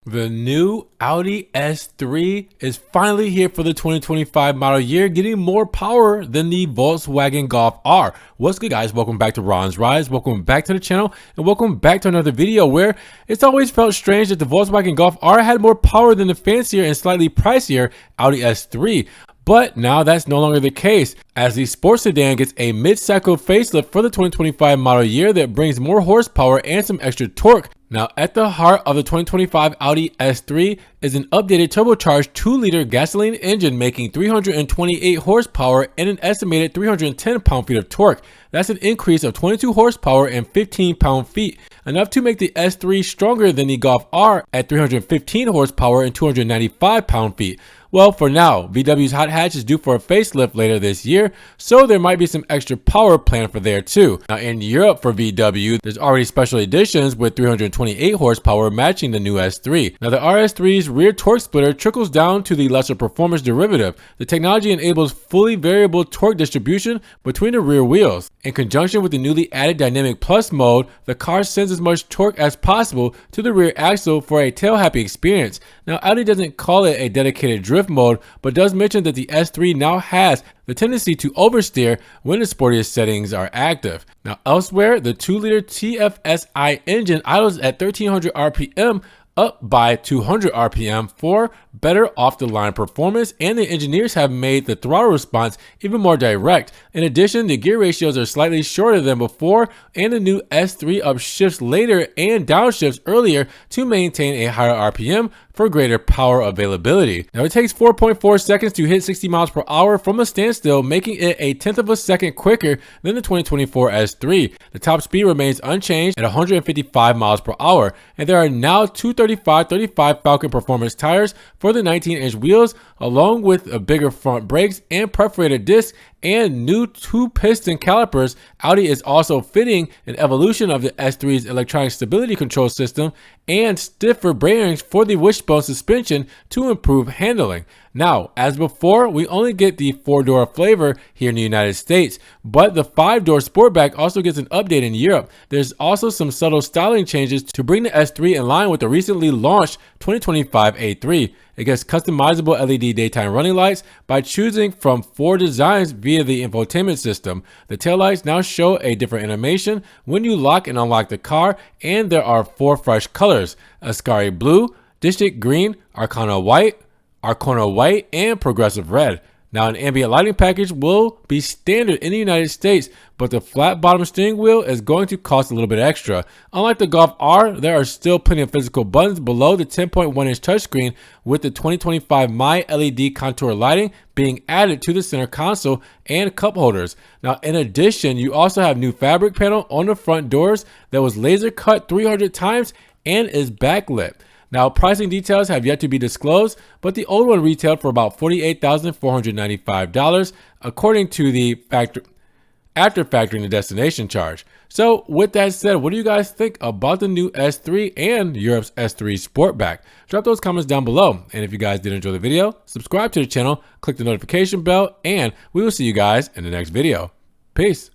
The new Audi S3 is finally here for the 2025 model year, getting more power than the Volkswagen Golf R. What's good, guys? Welcome back to Ron's Rise. Welcome back to the channel, and welcome back to another video where it's always felt strange that the Volkswagen Golf R had more power than the fancier and slightly pricier Audi S3. But now that's no longer the case, as the sports sedan gets a mid-cycle facelift for the 2025 model year that brings more horsepower and some extra torque. Now, at the heart of the 2025 Audi S3 is an updated turbocharged 2-liter gasoline engine making 328 horsepower and an estimated 310 pound-feet of torque. That's an increase of 22 horsepower and 15 pound-feet, enough to make the S3 stronger than the Golf R at 315 horsepower and 295 pound-feet. Well, for now, VW's hot hatch is due for a facelift later this year, so there might be some extra power planned for there too. Now, in Europe for VW, there's already special editions with 328 horsepower matching the new S3. Now, the RS3's rear torque splitter trickles down to the lesser performance derivative. The technology enables fully variable torque distribution between the rear wheels. In conjunction with the newly added Dynamic Plus mode, the car sends as much torque as possible to the rear axle for a tail-happy experience. Now, Audi doesn't call it a dedicated drift mode, but does mention that the S3 now has the tendency to oversteer when the sportiest settings are active. Now, elsewhere, the 2-liter TFSI engine idles at 1300 RPM, up by 200 RPM for better off-the-line performance, and the engineers have made the throttle response even more direct. In addition, the gear ratios are slightly shorter than before, and the new S3 upshifts later and downshifts earlier to maintain a higher RPM for greater power availability. Now, it takes 4.4 seconds to hit 60 miles per hour from a standstill, making it a tenth of a second quicker than the 2024 S3. The top speed remains unchanged at 155 miles per hour, and there are now 235/35 Falcon Performance tires for the 19-inch wheels, along with a bigger front brakes and perforated discs and new 2-piston calipers. Audi is also fitting an evolution of the S3's electronic stability control system and stiffer bearings for the wishbone suspension to improve handling. Now, as before, we only get the 4-door flavor here in the United States, but the 5-door Sportback also gets an update in Europe. There's also some subtle styling changes to bring the S3 in line with the recently launched 2025 A3. It gets customizable LED daytime running lights by choosing from 4 designs via the infotainment system. The taillights now show a different animation when you lock and unlock the car, and there are 4 fresh colors: Ascari Blue, District Green, Arcana White, and Progressive Red. Now, an ambient lighting package will be standard in the United States, but the flat bottom steering wheel is going to cost a little bit extra. Unlike the Golf R, there are still plenty of physical buttons below the 10.1-inch touchscreen, with the 2025 My LED contour lighting being added to the center console and cup holders. Now, in addition, you also have new fabric panel on the front doors that was laser cut 300 times and is backlit. Now, pricing details have yet to be disclosed, but the old one retailed for about $48,495, according to the after factoring the destination charge. So, with that said, what do you guys think about the new S3 and Europe's S3 Sportback? Drop those comments down below. And if you guys did enjoy the video, subscribe to the channel, click the notification bell, and we will see you guys in the next video. Peace.